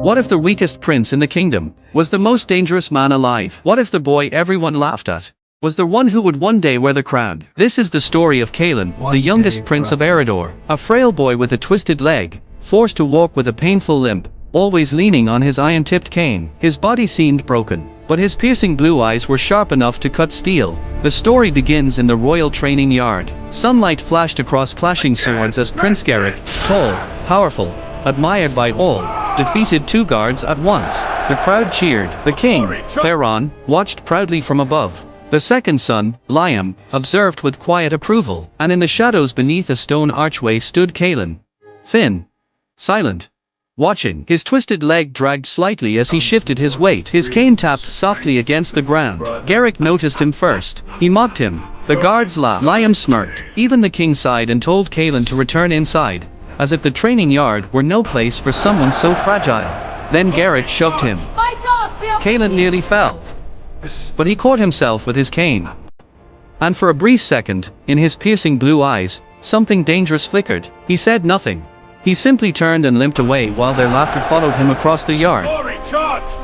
What if the weakest prince in the kingdom was the most dangerous man alive? What if the boy everyone laughed at was the one who would one day wear the crown? This is the story of Kaelen, the youngest prince of Eredor, a frail boy with a twisted leg, forced to walk with a painful limp, always leaning on his iron-tipped cane. His body seemed broken, but his piercing blue eyes were sharp enough to cut steel. The story begins in the royal training yard. Sunlight flashed across clashing swords as Prince Garrick, tall, powerful, admired by all, defeated 2 guards at once. The crowd cheered. The king, Theron, watched proudly from above. The second son, Liam, observed with quiet approval, and in the shadows beneath a stone archway stood Kaelen, thin, silent, watching. His twisted leg dragged slightly as he shifted his weight. His cane tapped softly against the ground. Garrick noticed him first. He mocked him. The guards laughed. Liam smirked. Even the king sighed and told Kaelen to return inside, as if the training yard were no place for someone so fragile. Then Garrick shoved him. Kaelen nearly fell, but he caught himself with his cane. And for a brief second, in his piercing blue eyes, something dangerous flickered. He said nothing. He simply turned and limped away while their laughter followed him across the yard.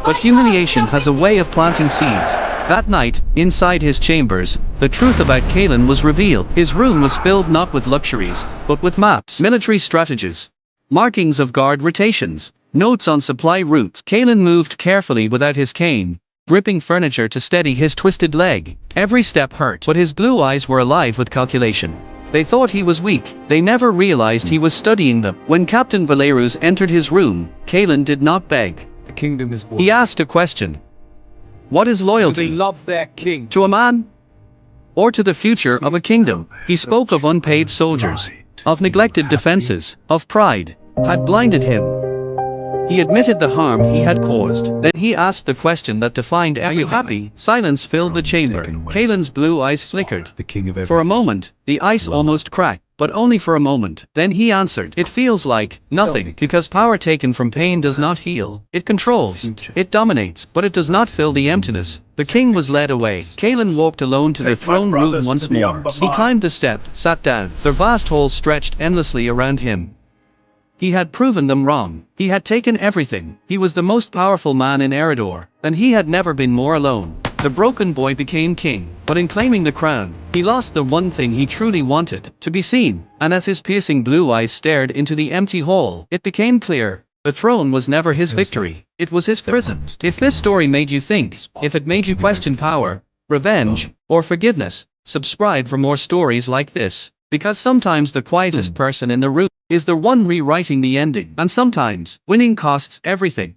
But humiliation has a way of planting seeds. That night, inside his chambers, the truth about Kaelen was revealed. His room was filled not with luxuries, but with maps, military strategies, markings of guard rotations, notes on supply routes. Kaelen moved carefully without his cane, gripping furniture to steady his twisted leg. Every step hurt, but his blue eyes were alive with calculation. They thought he was weak. They never realized he was studying them. When Captain Valerus entered his room, Kaelen did not beg. The kingdom is born. He asked a question. What is loyalty? Do they love their king? To a man? Or to the future of a kingdom? He spoke of unpaid soldiers, of neglected defenses, of pride had blinded him. He admitted the harm he had caused. Then he asked the question that defined every happy. Silence filled the chamber. Kaelen's blue eyes flickered. The king of everything. For a moment, the ice almost cracked, but only for a moment. Then he answered, it feels like nothing, because power taken from pain does not heal. It controls, it dominates, but it does not fill the emptiness. The king was led away. Kaelen walked alone to the throne room once more. He climbed the step, sat down. The vast hall stretched endlessly around him. He had proven them wrong. He had taken everything. He was the most powerful man in Eredor, and he had never been more alone. The broken boy became king, but in claiming the crown, he lost the one thing he truly wanted, to be seen. And as his piercing blue eyes stared into the empty hall, it became clear. The throne was never his victory. It was his prison. If this story made you think, if it made you question power, revenge, or forgiveness, subscribe for more stories like this. Because sometimes the quietest person in the room is the one rewriting the ending. And sometimes, winning costs everything.